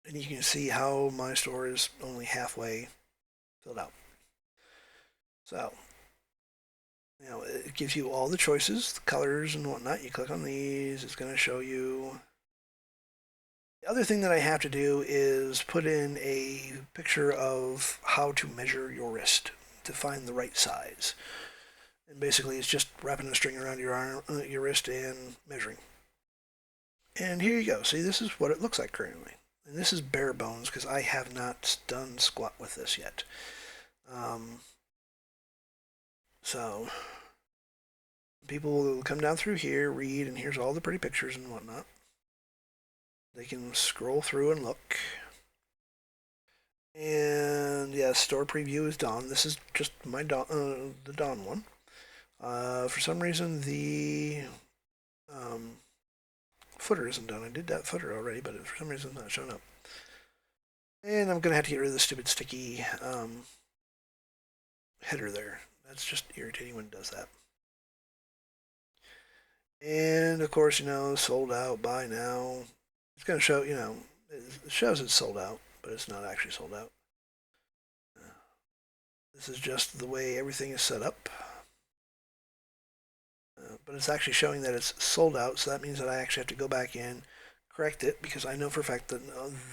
S1: And you can see how my store is only halfway filled out. So, it gives you all the choices, the colors and whatnot. You click on these, it's going to show you. The other thing that I have to do is put in a picture of how to measure your wrist to find the right size. And basically it's just wrapping a string around your arm, your wrist and measuring. And here you go. See, this is what it looks like currently. And this is bare bones because I have not done squat with this yet. So people will come down through here, read, and here's all the pretty pictures and whatnot. They can scroll through and look. And yeah, store preview is done. This is just my the Dawn one. For some reason, the footer isn't done. I did that footer already, but for some reason it's not showing up. And I'm going to have to get rid of the stupid sticky header there. That's just irritating when it does that. And of course, sold out, buy now. It's going to show, it shows it's sold out, but it's not actually sold out. This is just the way everything is set up. But it's actually showing that it's sold out, so that means that I actually have to go back in, correct it, because I know for a fact that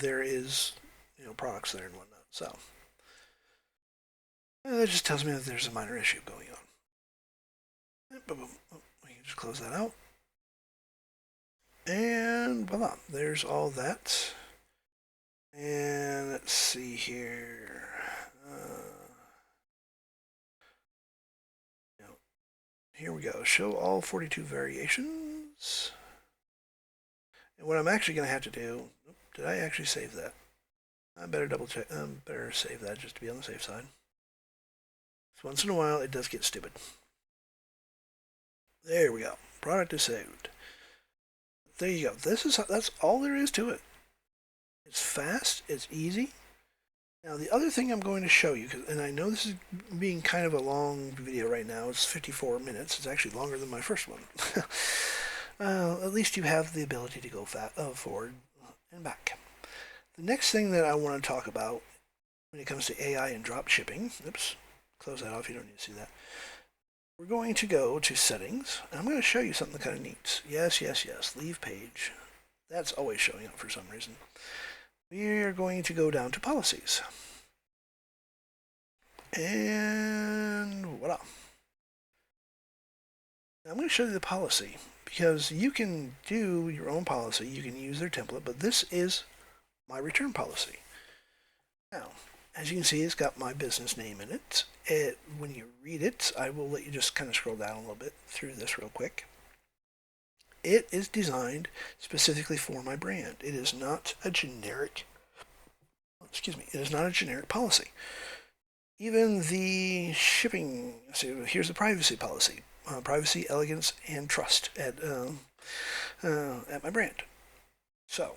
S1: there is, products there and whatnot. So that just tells me that there's a minor issue going on. We can just close that out. And voila, there's all that. And let's see here. Here we go. Show all 42 variations. And what I'm actually going to have to do, did I actually save that? I better double check. Better save that just to be on the safe side. So once in a while, it does get stupid. There we go. Product is saved. There you go. That's all there is to it. It's fast. It's easy. Now the other thing I'm going to show you, and I know this is being kind of a long video right now. It's 54 minutes. It's actually longer than my first one. At least you have the ability to go forward and back. The next thing that I want to talk about when it comes to AI and drop shipping, oops, close that off. You don't need to see that. We're going to go to settings, and I'm going to show you something kind of neat. Yes, leave page. That's always showing up for some reason. We are going to go down to policies. And voila. Now I'm going to show you the policy because you can do your own policy. You can use their template, but this is my return policy. Now, as you can see, it's got my business name in it. When you read it, I will let you just kind of scroll down a little bit through this real quick. It is designed specifically for my brand. It is not a generic, excuse me, it is not a generic policy. Even the shipping, so here's the privacy policy. Privacy, elegance, and trust at my brand. So,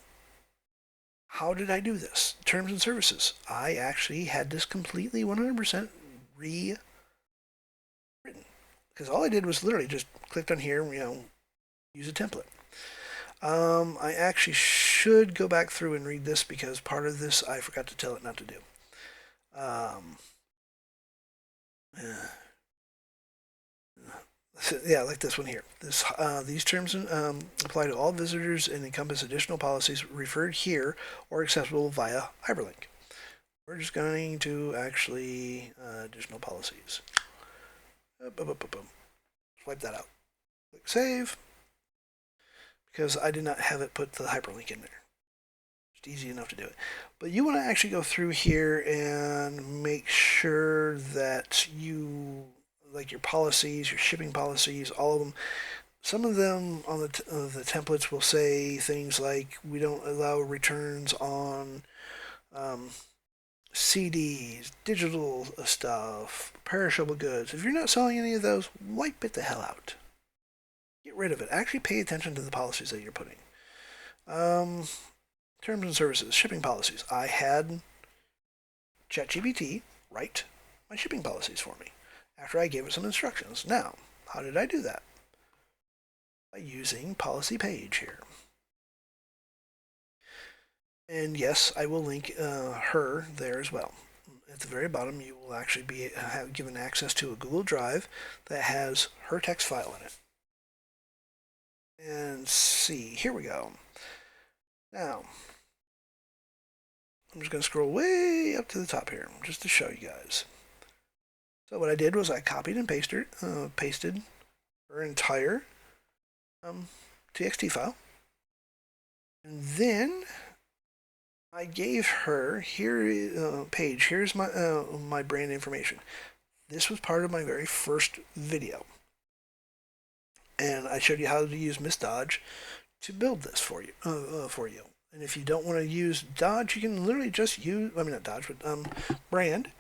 S1: how did I do this? Terms and services. I actually had this completely 100% rewritten. Because all I did was literally just clicked on here, use a template. I actually should go back through and read this because part of this I forgot to tell it not to do. Yeah, like this one here. These terms apply to all visitors and encompass additional policies referred here or accessible via hyperlink. We're just going to actually additional policies. Swipe that out. Click save because I did not have it put the hyperlink in there. It's easy enough to do it. But you want to actually go through here and make sure that you, like your policies, your shipping policies, all of them, some of them on the templates will say things like we don't allow returns on CDs, digital stuff, perishable goods. If you're not selling any of those, wipe it the hell out. Get rid of it. Actually pay attention to the policies that you're putting. Terms and services, shipping policies. I had ChatGPT write my shipping policies for me after I gave it some instructions. Now, how did I do that? By using policy page here. And yes, I will link her there as well. At the very bottom, you will actually be given access to a Google Drive that has her text file in it. And see, here we go. Now, I'm just going to scroll way up to the top here, just to show you guys. So what I did was I copied and pasted her entire TXT file. And then I gave her, here, Paige, here's my brand information. This was part of my very first video. And I showed you how to use Miss Dodge to build this for you. And if you don't want to use Dodge, you can literally just use, I mean not Dodge, but brand.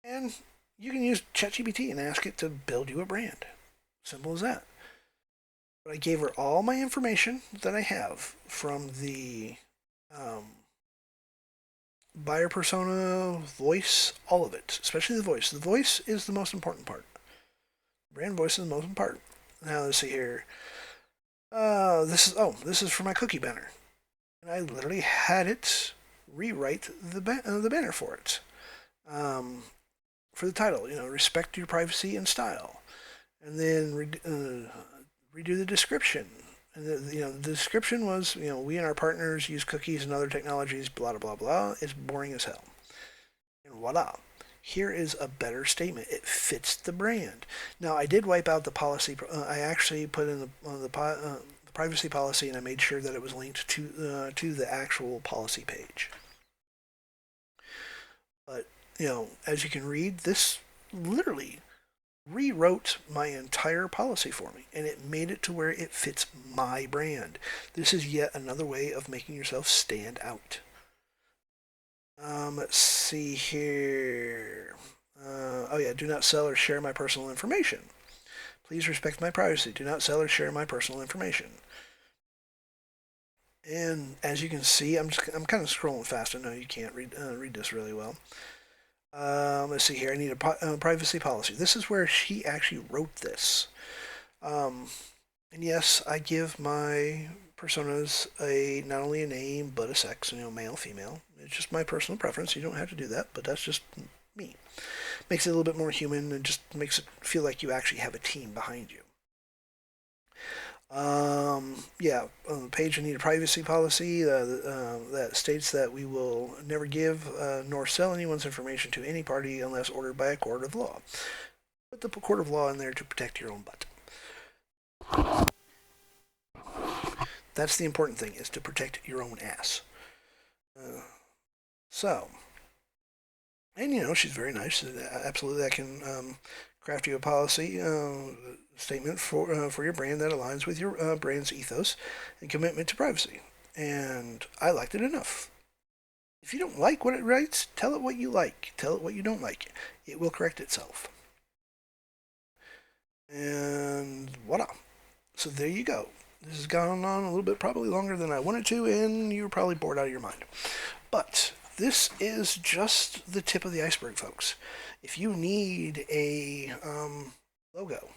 S1: And you can use ChatGPT and ask it to build you a brand. Simple as that. But I gave her all my information that I have from the buyer persona, voice, all of it, especially the voice. The voice is the most important part. Brand voice is the most important. Now let's see here. This is for my cookie banner. And I literally had it rewrite the banner for it. For the title, respect your privacy and style. And then redo the description. And the description was, we and our partners use cookies and other technologies, blah, blah, blah, blah. It's boring as hell. And voila. Here is a better statement. It fits the brand. Now, I did wipe out the policy. I actually put in the privacy policy, and I made sure that it was linked to the actual policy page. But, as you can read, this literally rewrote my entire policy for me, and it made it to where it fits my brand. This is yet another way of making yourself stand out. Let's see here. Do not sell or share my personal information. Please respect my privacy. Do not sell or share my personal information. And as you can see, I'm kind of scrolling fast. I know you can't read this really well. Let's see here. I need a privacy policy. This is where she actually wrote this. And yes, I give my personas not only a name but a sex, male, female. It's just my personal preference. You don't have to do that, but that's just me. Makes it a little bit more human and just makes it feel like you actually have a team behind you. On the page I need a privacy policy that states that we will never give nor sell anyone's information to any party unless ordered by a court of law. Put the court of law in there to protect your own butt. That's the important thing, is to protect your own ass. So, and she's very nice. Absolutely, I can craft you a policy statement for your brand that aligns with your brand's ethos and commitment to privacy. And I liked it enough. If you don't like what it writes, tell it what you like. Tell it what you don't like. It will correct itself. And voila. So there you go. This has gone on a little bit, probably longer than I wanted to, and you're probably bored out of your mind. But this is just the tip of the iceberg, folks. If you need a logo,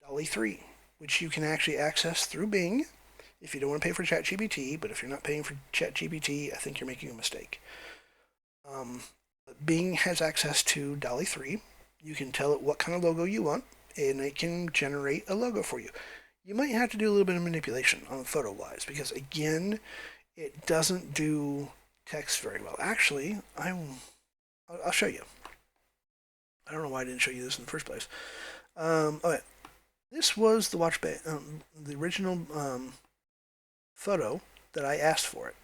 S1: DALL-E 3, which you can actually access through Bing if you don't want to pay for ChatGPT, but if you're not paying for ChatGPT, I think you're making a mistake. Bing has access to DALL-E 3. You can tell it what kind of logo you want, and it can generate a logo for you. You might have to do a little bit of manipulation on photo-wise, because again, it doesn't do text very well. Actually, I'll show you. I don't know why I didn't show you this in the first place. Okay, this was the watch band, the original photo that I asked for it.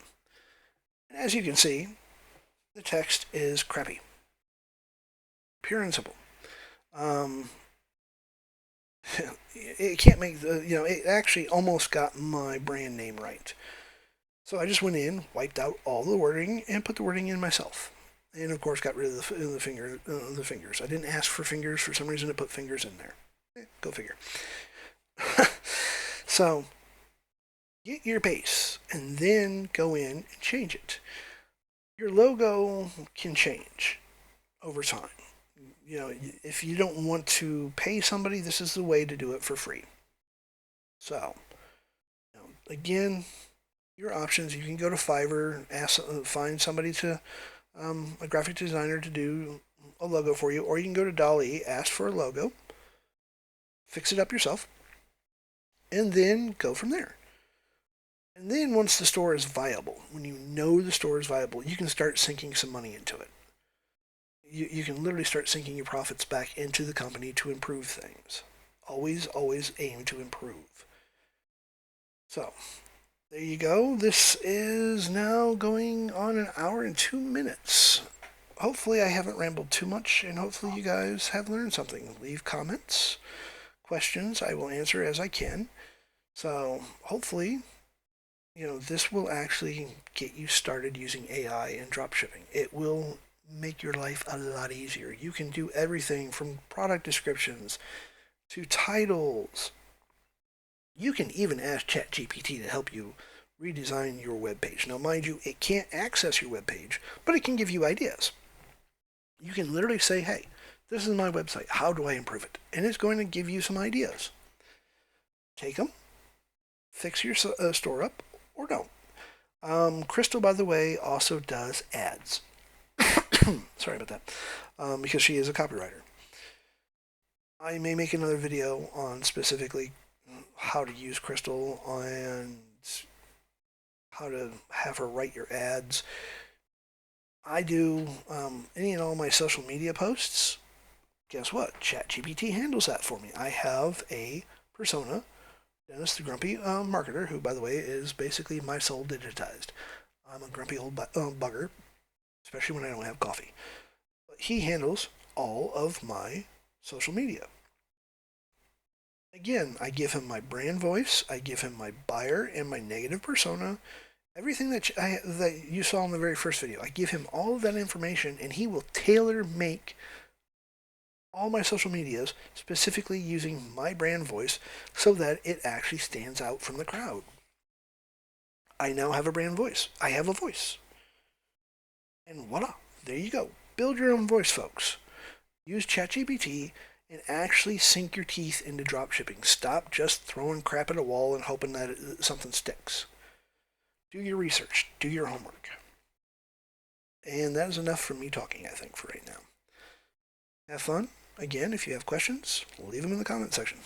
S1: And as you can see, the text is crappy. Pure and simple. It can't make it actually almost got my brand name right. So I just went in, wiped out all the wording, and put the wording in myself. And of course, got rid of the fingers. I didn't ask for fingers. For some reason, it put fingers in there. Go figure. So get your base, and then go in and change it. Your logo can change over time. If you don't want to pay somebody, this is the way to do it for free. So, again, your options. You can go to Fiverr, find somebody a graphic designer to do a logo for you, or you can go to DALL-E, ask for a logo, fix it up yourself, and then go from there. And then once the store is viable, when you know the store is viable, you can start sinking some money into it. You can literally start sinking your profits back into the company to improve things. Always, always aim to improve. So, there you go. This is now going on 1 hour and 2 minutes. Hopefully I haven't rambled too much, and hopefully you guys have learned something. Leave comments, questions. I will answer as I can. So, hopefully, this will actually get you started using AI and dropshipping. It will make your life a lot easier. You can do everything from product descriptions to titles. You can even ask ChatGPT to help you redesign your web page. Now, mind you, it can't access your web page, but it can give you ideas. You can literally say, hey, this is my website. How do I improve it? And it's going to give you some ideas. Take them, fix your store up, or don't. Crystal, by the way, also does ads. Sorry about that. Because she is a copywriter. I may make another video on specifically how to use Crystal and how to have her write your ads. I do any and all my social media posts. Guess what? ChatGPT handles that for me. I have a persona, Dennis the Grumpy Marketer, who, by the way, is basically my soul digitized. I'm a grumpy old bugger, especially when I don't have coffee. But he handles all of my social media. Again, I give him my brand voice, I give him my buyer and my negative persona, everything that you saw in the very first video. I give him all of that information, and he will tailor make all my social medias specifically using my brand voice so that it actually stands out from the crowd. I now have a brand voice. I have a voice. And voila, there you go. Build your own voice, folks. Use ChatGPT and actually sink your teeth into dropshipping. Stop just throwing crap at a wall and hoping that something sticks. Do your research. Do your homework. And that is enough for me talking, I think, for right now. Have fun. Again, if you have questions, leave them in the comment section.